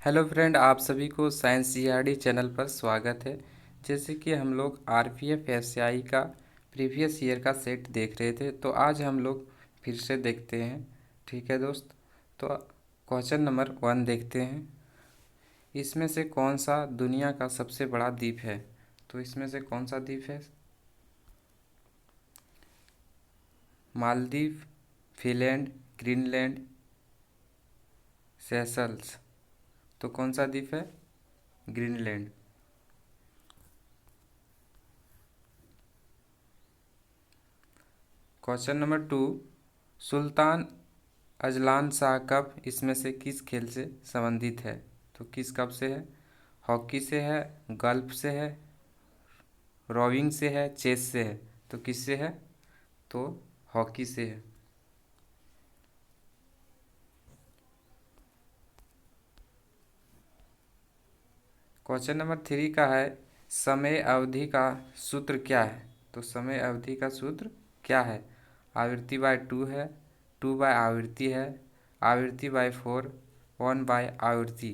Hello friend, आप सभी को साइंस जीआरडी चैनल पर स्वागत है। जैसे कि हम लोग आरपीएफ एफसीआई का प्रीवियस ईयर का सेट देख रहे थे, तो आज हम लोग फिर से देखते हैं। ठीक है दोस्त, तो क्वेश्चन नंबर 1 देखते हैं। इसमें से कौन सा दुनिया का सबसे बड़ा द्वीप है? तो इसमें से कौन सा द्वीप है? Maldives, Finland, Greenland, Seychelles. तो कौन सा द्वीप है? Greenland. Question number 2, Sultan Azlan Shah cup इसमें से किस खेल से संबंधित है? तो किस कप से है? हॉकी से है, गल्फ से है, रोविंग से है, चेस से है? तो किस से है? तो हॉकी से है। क्वेश्चन नंबर 3 का है, समय अवधि का सूत्र क्या है? तो समय अवधि का सूत्र क्या है? आवृत्ति बाय 2 है, 2 बाय आवृत्ति है, आवृत्ति बाय 4, 1 बाय आवृत्ति।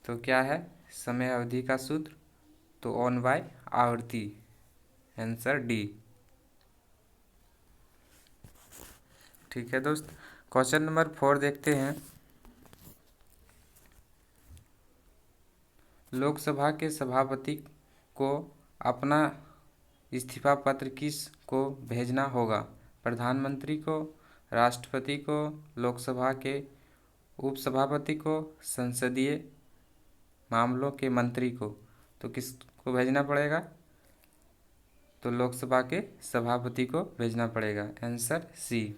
तो क्या है समय अवधि का सूत्र? तो 1 बाय आवृत्ति। Answer D. ठीक है दोस्त, क्वेश्चन नंबर 4 देखते हैं। लोकसभा के सभापति को अपना इस्तीफा पत्र किस को भेजना होगा? प्रधानमंत्री को, राष्ट्रपति को, लोकसभा के उपसभापति को, संसदीय मामलों के मंत्री को? तो किस को भेजना पड़ेगा? तो लोकसभा के सभापति को भेजना पड़ेगा। Answer C.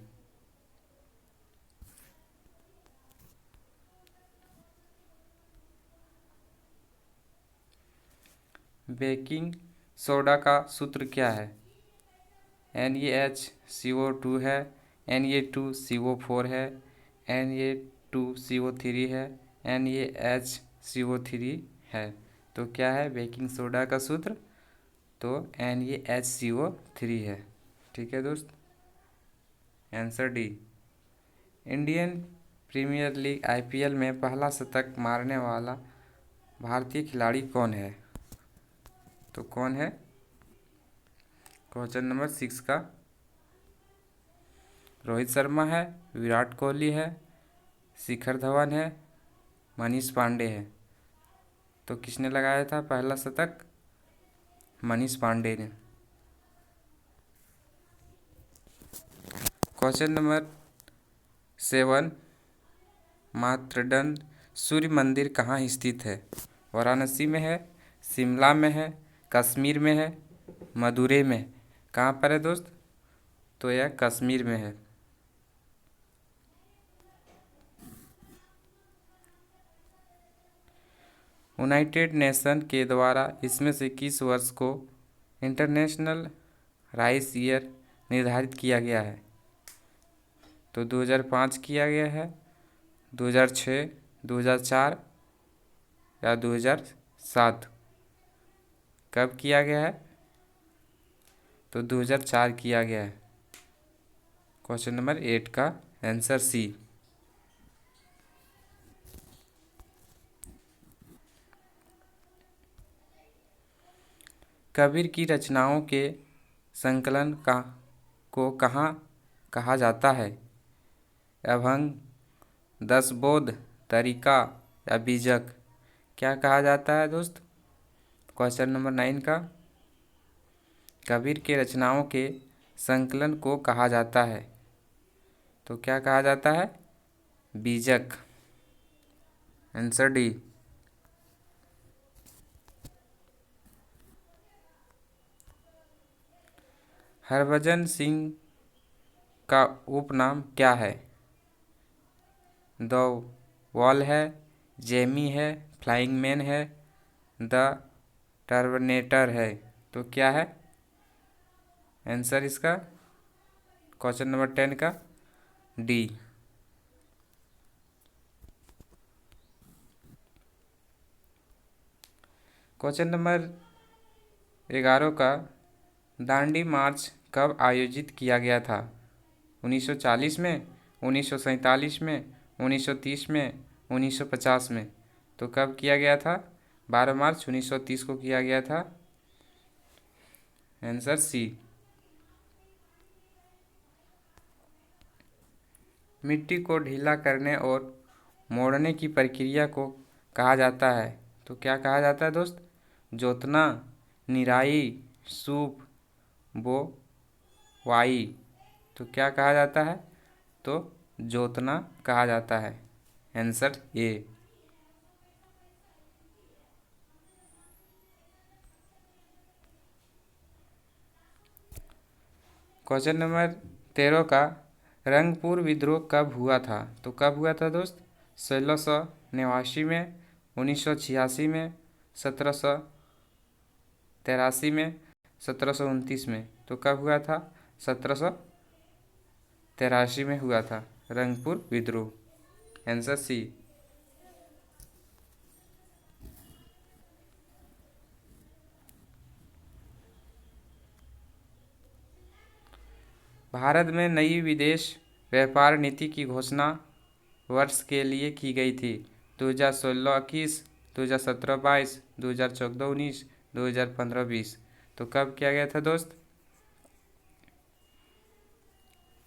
बेकिंग सोडा का सूत्र क्या है? NaHCO2 है, Na2CO4 है, Na2CO3 है, NaHCO3 है। तो क्या है बेकिंग सोडा का सूत्र? तो NaHCO3 है। ठीक है दोस्त, answer D. Indian premier league IPL में पहला शतक मारने वाला भारतीय खिलाड़ी कौन है? तो कौन है? क्वेश्चन नंबर 6 का रोहित शर्मा है, विराट कोहली है, शिखर धवन है, मनीष पांडे है। तो किसने लगाया था पहला शतक? मनीष पांडे ने। क्वेश्चन नंबर 7, मातृदंड सूर्य मंदिर कहाँ स्थित है? वाराणसी में है, शिमला में है, कश्मीर में है, मदुरै में? कहाँ पर है दोस्त? तो यह कश्मीर में है। यूनाइटेड नेशन के द्वारा इसमें से किस वर्ष को इंटरनेशनल राइस ईयर निर्धारित किया गया है? तो 2005 किया गया है, 2006, 2004 या 2007? कब किया गया है? तो 2004 किया गया है। क्वेश्चन नंबर 8 का आंसर सी। कबीर की रचनाओं के संकलन का को कहाँ कहा जाता है? अभंग, दसबोध, तरीका या बीजक? क्या कहा जाता है दोस्त? क्वेश्चन नंबर 9 का कबीर के रचनाओं के संकलन को कहा जाता है? तो क्या कहा जाता है? बीजक। Answer D. हरभजन सिंह का उपनाम क्या है? द वॉल है, जेमी है, फ्लाइंग मैन है, द टर्मिनेटर है? तो क्या है आंसर इसका? क्वेश्चन नंबर 10 का डी। क्वेश्चन नंबर 11 का दांडी मार्च कब आयोजित किया गया था? 1940 में, 1947 में, 1930 में, 1950 में? तो कब किया गया था? 12 मार्च 1930 को किया गया था। Answer C. मिट्टी को ढीला करने और मोड़ने की प्रक्रिया को कहा जाता है, तो क्या कहा जाता है दोस्त? जोतना, निराई, सूप, बोवाई। तो क्या कहा जाता है? तो जोतना कहा जाता है। Answer A. क्वेश्चन नंबर 13 का रंगपुर विद्रोह कब हुआ था? तो कब हुआ था दोस्त? 1689 में, 1986 में, 1783 में, 1729 में। तो कब हुआ था? 1783 में हुआ था रंगपुर विद्रोह। Answer C. भारत में नई विदेश व्यापार नीति की घोषणा वर्ष के लिए की गई थी? 2016-21, 2017-22, 2014-19, 2015-20। तो कब किया गया था दोस्त?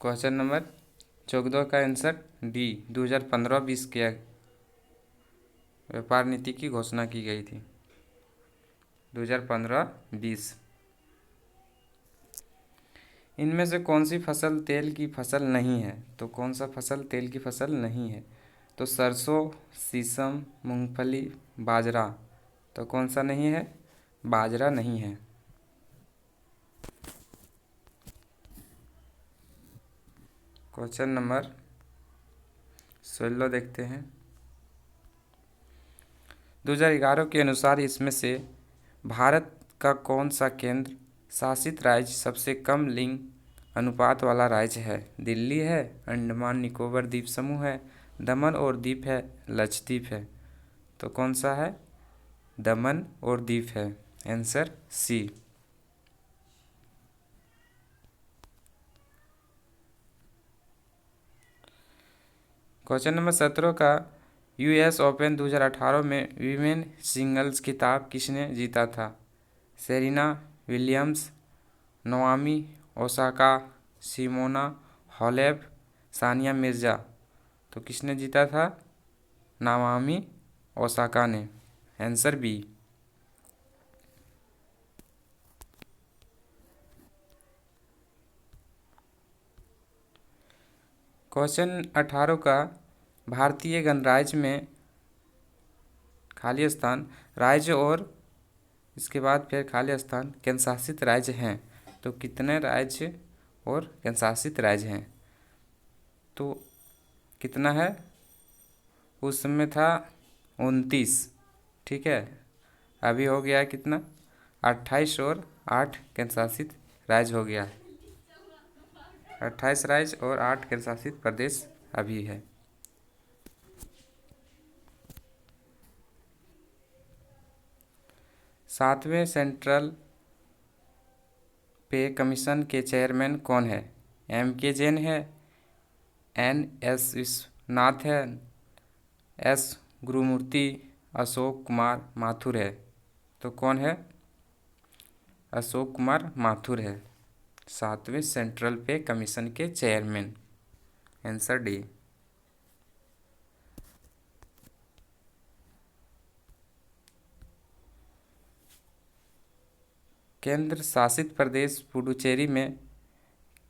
क्वेश्चन नंबर 14 का आंसर डी, 2015-20 किया व्यापार नीति की घोषणा की गई थी। 2015-20। इनमें से कौन सी फसल तेल की फसल नहीं है? तो कौन सा फसल तेल की फसल नहीं है? तो सरसों, शीशम, मूंगफली, बाजरा। तो कौन सा नहीं है? बाजरा नहीं है। क्वेश्चन नंबर 16 देखते हैं। 2011 के अनुसार इसमें से भारत का कौन सा केंद्र शासित राज्य सबसे कम लिंग अनुपात वाला राज्य है? दिल्ली है, अंडमान निकोबार द्वीप समूह है, दमन और दीप है, लक्षद्वीप है। तो कौन सा है? दमन और दीप है। Answer C. क्वेश्चन नंबर 17 का यूएस ओपन 2018 में वीमेन सिंगल्स खिताब किसने जीता था? Serena Williams, Naomi Osaka, Simona Halep, Sania Mirza. तो किसने जीता था? नाओमी ओसाका ने। Answer B. क्वेश्चन 18 का भारतीय गणराज्य में खाली स्थान राज्य और इसके बाद फिर खाली स्थान केंद्रशासित राज्य हैं। तो कितने राज्य और केंद्रशासित राज्य हैं? तो कितना है? उस समय था 29। ठीक है, अभी हो गया है कितना? 28 और 8 केंद्रशासित राज्य हो गया है। 28 राज्य और 8 केंद्रशासित प्रदेश अभी है। सातवें सेंट्रल पे कमीशन के चेयरमैन कौन है? M.K. जैन है, N.S. विश्वनाथ है, S. गुरुमूर्ति, अशोक कुमार माथुर है। तो कौन है? अशोक कुमार माथुर है सातवें सेंट्रल पे कमीशन के चेयरमैन। Answer D. केंद्र शासित प्रदेश पुडुचेरी में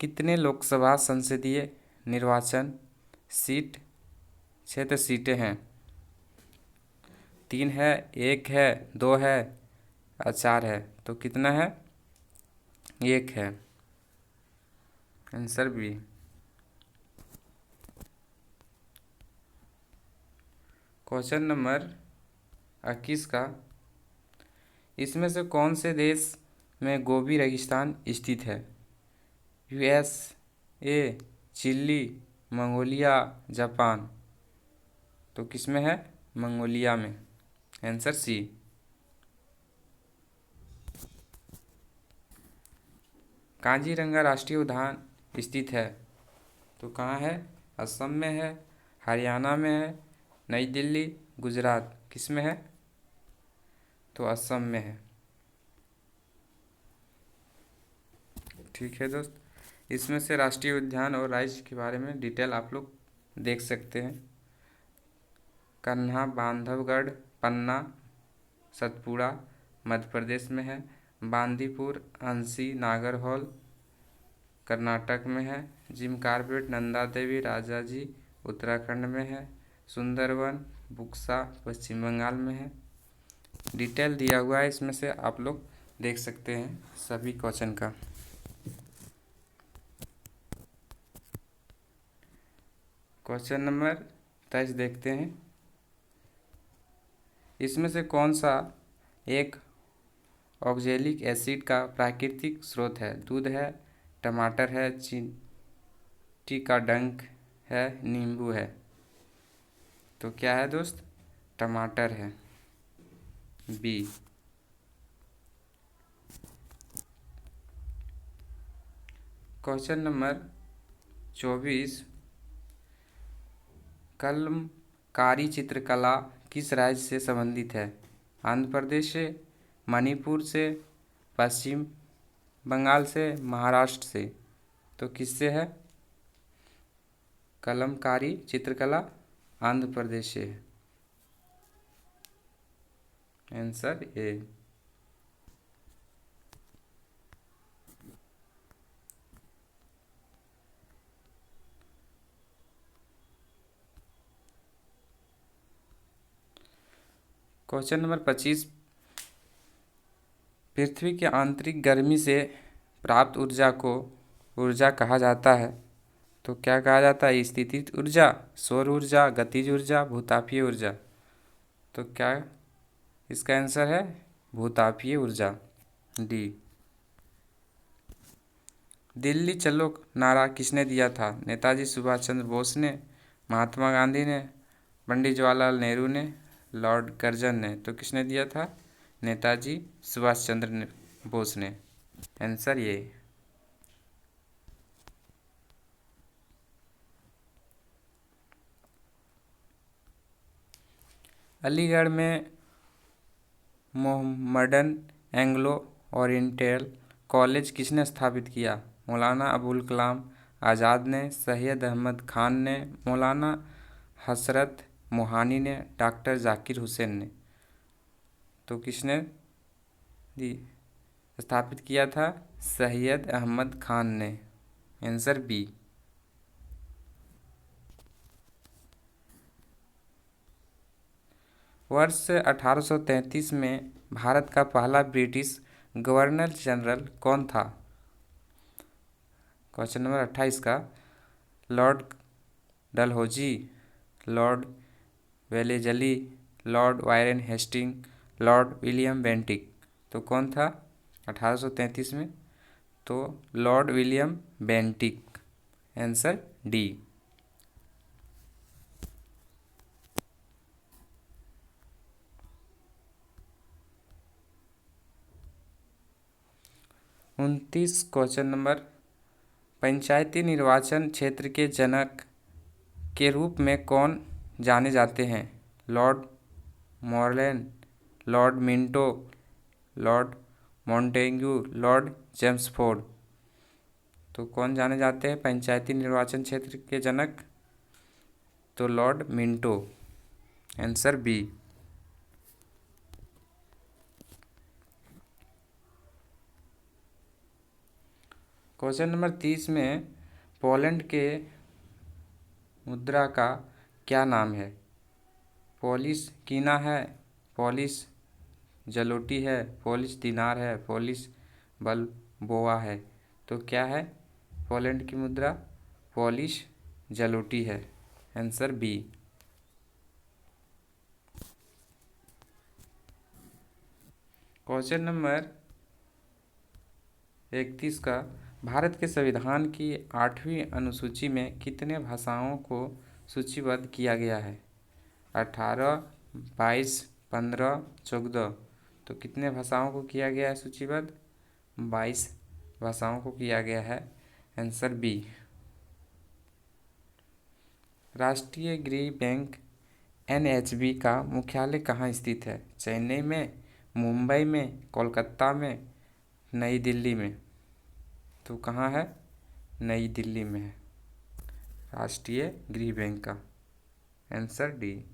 कितने लोकसभा संसदीय निर्वाचन सीट क्षेत्र सीटें हैं? 3 है, 1 है, 2 है और 4 है। तो कितना है? 1 है। Answer B. क्वेश्चन नंबर 21 का इसमें से कौन से देश में गोबी रेगिस्तान स्थित है? USA, Chile, Mongolia, Japan. तो किस में है? मंगोलिया में। Answer C. काजीरंगा राष्ट्रीय उद्यान स्थित है? तो कहाँ है? असम में है, हरियाणा में है, नई दिल्ली, गुजरात किस में है? तो असम में है। ठीक है दोस्त, इसमें से राष्ट्रीय उद्यान और राज्य के बारे में डिटेल आप लोग देख सकते हैं। कन्हा बांधवगढ़ पन्ना सतपुड़ा मध्य प्रदेश में है। बांदीपुर अंसी नागरहोल कर्नाटक में है। जिम कार्बेट नंदा देवी राजाजी उत्तराखंड में है। सुंदरवन बुक्सा पश्चिम बंगाल में है। डिटेल दिया हुआ है, इसमें से आप लोग देख सकते हैं सभी क्वेश्चन का। क्वेश्चन नंबर 23 देखते हैं। इसमें से कौन सा एक ऑक्जेलिक एसिड का प्राकृतिक स्रोत है? दूध है, टमाटर है, चींटी का डंक है, नींबू है। तो क्या है दोस्त? टमाटर है, बी। क्वेश्चन नंबर 24, कलमकारी चित्रकला किस राज्य से संबंधित है? आंध्र प्रदेश से, मणिपुर से, पश्चिम बंगाल से, महाराष्ट्र से। तो किससे है? कलमकारी चित्रकला आंध्र प्रदेश से है। Answer A. क्वेश्चन नंबर 25, पृथ्वी के आंतरिक गर्मी से प्राप्त ऊर्जा को ऊर्जा कहा जाता है। तो क्या कहा जाता है? स्थितिज ऊर्जा, सौर ऊर्जा, गतिज ऊर्जा, भूतापीय ऊर्जा। तो क्या इसका आंसर है? भूतापीय ऊर्जा, डी। दिल्ली चलो नारा किसने दिया था? नेताजी सुभाष चंद्र बोस ने, महात्मा गांधी ने, पंडित जवाहरलाल नेहरू ने, लॉर्ड कर्जन ने। तो किसने दिया था? नेताजी सुभाष चंद्र बोस ने। आंसर ये। अलीगढ़ में मोहम्मडन एंग्लो ओरिएंटल कॉलेज किसने स्थापित किया? मौलाना अबुल कलाम आज़ाद ने, सैयद अहमद खान ने, मौलाना हसरत मोहानी ने, डॉक्टर जाकिर हुसैन ने। तो किसने स्थापित किया था? सैयद अहमद खान ने। Answer B. वर्ष 1833 में भारत का पहला ब्रिटिश गवर्नर जनरल कौन था? क्वेश्चन नंबर 28 का, lord Dalhousie, lord Wellesley, lord Warren Hasting, lord William Bentinck. तो कौन था 1833 में? तो lord William Bentinck. Answer D. उनतीस क्वेश्चन नंबर, पंचायती निर्वाचन क्षेत्र के जनक के रूप में कौन जाने जाते हैं? Lord Morley, Lord Minto, Lord Montagu, Lord Chelmsford. तो कौन जाने जाते हैं पंचायती निर्वाचन क्षेत्र के जनक? तो lord Minto. Answer B. Question number 30 में पोलैंड के मुद्रा का क्या नाम है? पोलिश कीना है, पोलिश जलोटी है, पोलिश दिनार है, पोलिश बलबोआ है। तो क्या है पोलैंड की मुद्रा? पोलिश जलोटी है। Answer B. क्वेश्चन नंबर 31 का, भारत के संविधान की 8वीं अनुसूची में कितने भाषाओं को सूचीबद्ध किया गया है? 18, 22, 15, 14। तो कितने भाषाओं को किया गया है सूचीबद्ध? 22 भाषाओं को किया गया है। Answer B. राष्ट्रीय गृह बैंक NHB का मुख्यालय कहाँ स्थित है? चेन्नई में, मुंबई में, कोलकाता में, नई दिल्ली में? तो कहाँ है? नई दिल्ली में है राष्ट्रीय गृह बैंक का। Answer D.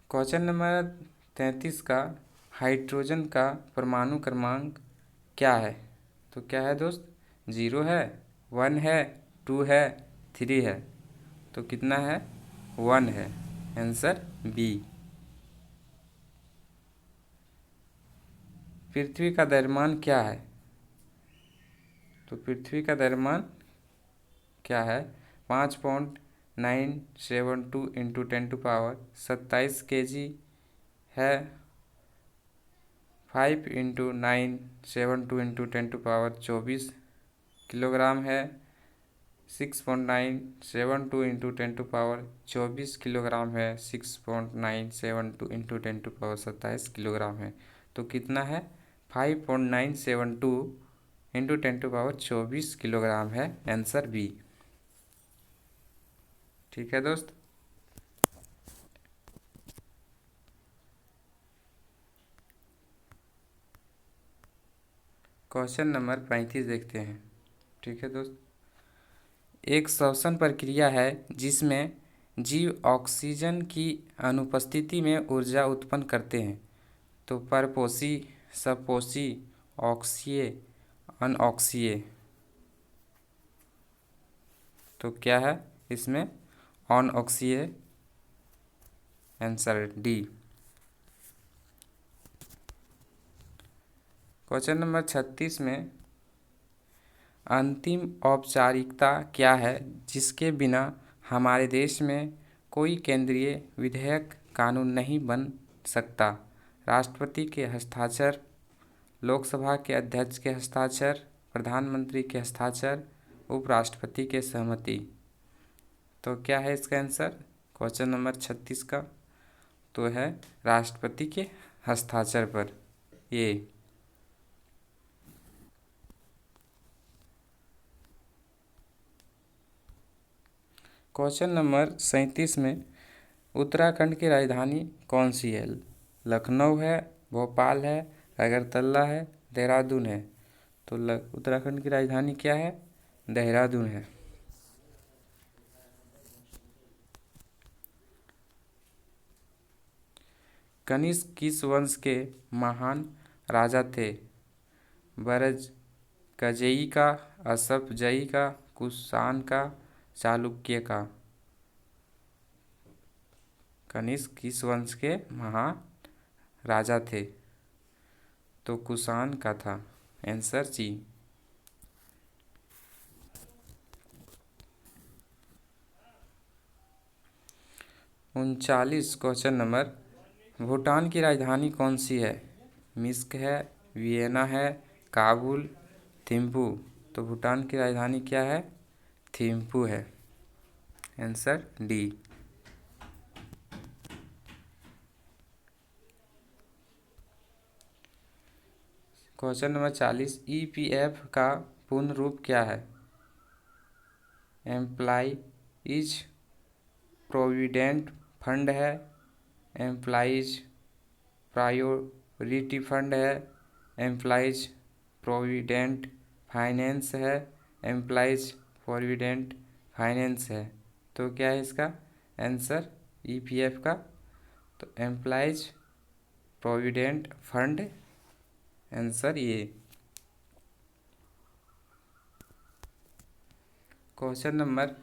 क्वेश्चन नंबर 33 का हाइड्रोजन का परमाणु क्रमांक क्या है? तो क्या है दोस्त? 0 है, 1 है, 2 है, 3 है? तो कितना है? 1 है। Answer B. पृथ्वी का द्रव्यमान क्या है? तो पृथ्वी का द्रव्यमान क्या है? 5.972 इंटू 10⁻27 kg है। 5 इंटू 972 इंटू 10⁻24 किलोग्राम है। 6.972 इंटू 10⁻24 किलोग्राम है। 6.972 इंटू 10⁻27 किलोग्राम है। तो कितना है? 5.972 इंटू 10⁻24 किलोग्राम है। Answer B. ठीक है दोस्त। क्वेश्चन नंबर 35 देखते हैं। ठीक है दोस्त। एक श्वसन प्रक्रिया है जिसमें जीव ऑक्सीजन की अनुपस्थिति में ऊर्जा उत्पन्न करते हैं। तो परपोषी, सपोषी, ऑक्सीय, अनऑक्सीय? तो क्या है इसमें? अनऑक्सीय। Answer D. क्वेश्चन नंबर 36 में अंतिम औपचारिकता क्या है जिसके बिना हमारे देश में कोई केंद्रीय विधेयक कानून नहीं बन सकता? राष्ट्रपति के हस्ताक्षर, लोकसभा के अध्यक्ष के हस्ताक्षर, प्रधानमंत्री के हस्ताक्षर, उपराष्ट्रपति के सहमति? तो क्या है इसका आंसर क्वेश्चन नंबर 36 का? तो है राष्ट्रपति के हस्ताक्षर पर ये। क्वेश्चन नंबर 37 में उत्तराखंड की राजधानी कौन सी है? लखनऊ है, भोपाल है, अगरतला है, देहरादून है? तो उत्तराखंड की राजधानी क्या है? देहरादून है। कनिष्क किस वंश के महान राजा थे? बरजकजई का, असफजई का, कुषाण का, चालुक्य का? कनिष्क किस वंश के महान राजा थे? तो कुषाण का था। Answer C. 39 question number, Bhutan की राजधानी कौन सी है? मिस्क है, वियना है, काबुल, थिम्पू? तो भूटान की राजधानी क्या है? थिम्पू है। Answer D. Question number 40, EPF का पूर्ण रूप क्या है? एम्प्लॉइज प्रोविडेंट फंड है, एम्प्लॉइज प्रायोरिटी फंड है, एम्प्लॉइज प्रोविडेंट फाइनेंस है, एम्प्लॉइज प्रोविडेंट फाइनेंस है? तो क्या है इसका आंसर EPF का? तो एम्प्लॉइज प्रोविडेंट फंड। आंसर ये। क्वेश्चन नंबर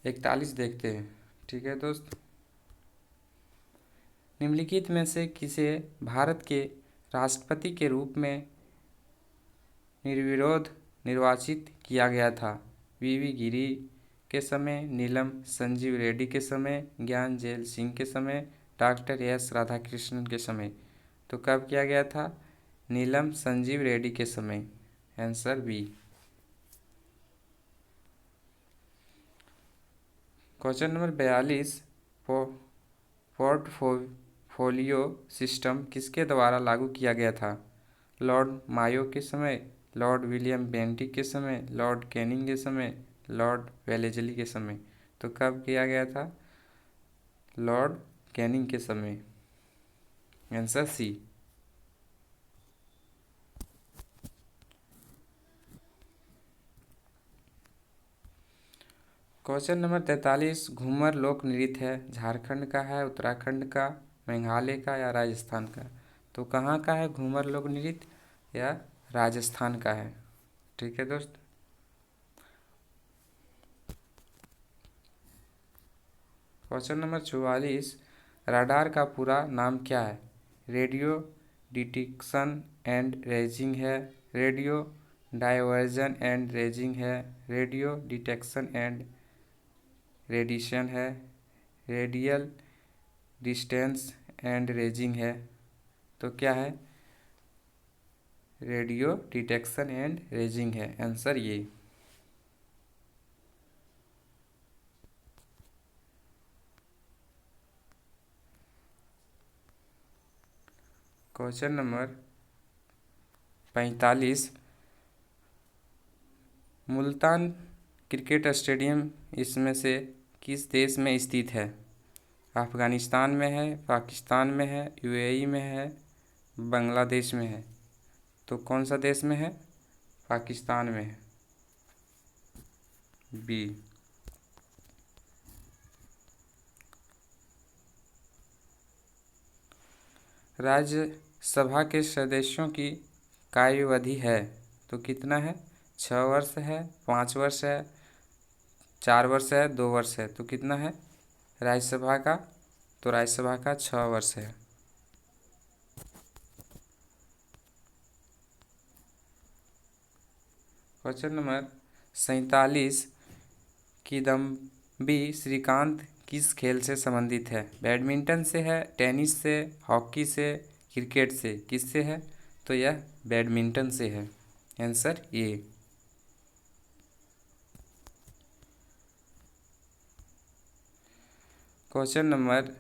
41 देखते हैं। ठीक है दोस्त। निम्नलिखित में से किसे भारत के राष्ट्रपति के रूप में निर्विरोध निर्वाचित किया गया था? VV गिरी के समय, नीलम संजीव रेड्डी के समय, ज्ञानजेल सिंह के समय, डॉक्टर S राधाकृष्णन के समय? तो कब किया गया था? नीलम संजीव रेड्डी के समय। Answer B. Question number 42, portfolio system किसके द्वारा लागू किया गया था? लॉर्ड मायो के समय, लॉर्ड विलियम बेंटिक के समय, लॉर्ड कैनिंग के समय, लॉर्ड वेलेस्ली के समय। तो कब किया गया था? लॉर्ड कैनिंग के समय। Answer C. Question number 43, Ghoomar लोक नृत्य है झारखंड का है, उत्तराखंड का, मेघालय का या राजस्थान का? तो कहाँ का है घूमर लोक नृत्य? या राजस्थान का है। ठीक है दोस्त। क्वेश्चन नंबर 44, राडार का पूरा नाम क्या है? रेडियो डिटेक्शन एंड रेंजिंग है, रेडियो डायवर्जन एंड रेंजिंग है, रेडियो डिटेक्शन एंड रेडिएशन है, रेडियल डिस्टेंस एंड रेंजिंग है। तो क्या है? रेडियो डिटेक्शन एंड रेंजिंग है। आंसर ये। Question number 45, Multan cricket stadium इसमें से किस देश में स्थित है? अफ़गानिस्तान में है, पाकिस्तान में है, यूएई में है, बांग्लादेश में है। तो कौन सा देश में है? पाकिस्तान में है। बी। राज्यसभा के सदस्यों की कार्यवधि है तो कितना है? 6 वर्ष है, 5 वर्ष है, 4 वर्ष है, 2 वर्ष है। तो कितना है राज्यसभा का? तो राज्यसभा का 6 वर्ष है। क्वेश्चन नंबर 47, किदम्बी श्रीकांत किस खेल से संबंधित है? बैडमिंटन से है, टेनिस से, हॉकी से, क्रिकेट से? किससे है? तो यह बैडमिंटन से है। Answer A. Question number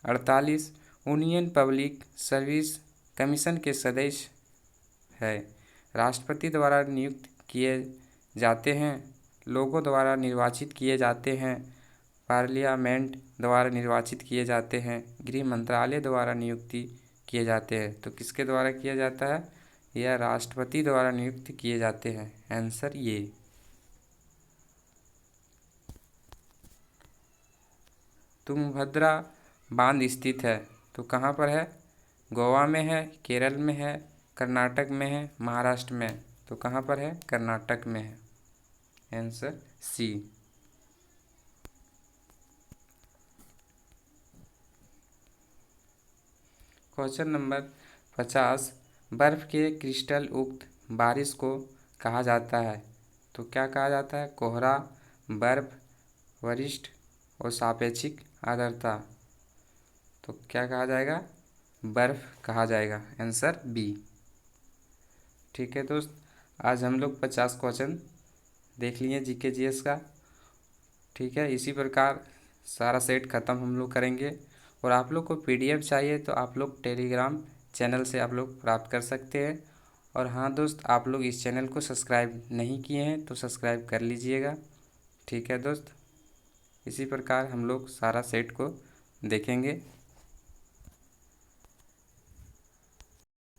48, union public service commission के सदस्य है राष्ट्रपति द्वारा नियुक्त किए जाते हैं, लोगों द्वारा निर्वाचित किए जाते हैं, पार्लियामेंट द्वारा निर्वाचित किए जाते हैं, गृह मंत्रालय द्वारा नियुक्ति किए जाते हैं? तो किसके द्वारा किया जाता है? यह राष्ट्रपति द्वारा नियुक्त किए जाते हैं। आंसर ये। तुंगभद्रा बांध स्थित है तो कहाँ पर है? गोवा में है, केरल में है, कर्नाटक में है, महाराष्ट्र में? तो कहाँ पर है? कर्नाटक में है। Answer C. क्वेश्चन नंबर 50, बर्फ के क्रिस्टल युक्त बारिश को कहा जाता है तो क्या कहा जाता है? कोहरा, बर्फ, वरिष्ठ और सापेक्षिक आर्द्रता? तो क्या कहा जाएगा? बर्फ कहा जाएगा। Answer B. ठीक है दोस्त, आज हम लोग 50 क्वेश्चन देख लिए जीके जीएस का। ठीक है, इसी प्रकार सारा सेट ख़त्म हम लोग करेंगे। और आप लोग को पीडीएफ चाहिए तो आप लोग टेलीग्राम चैनल से आप लोग प्राप्त कर सकते हैं। और हाँ दोस्त, आप लोग इस चैनल को सब्सक्राइब नहीं किए हैं तो सब्सक्राइब कर लीजिएगा। ठीक है दोस्त, इसी प्रकार हम लोग सारा सेट को देखेंगे।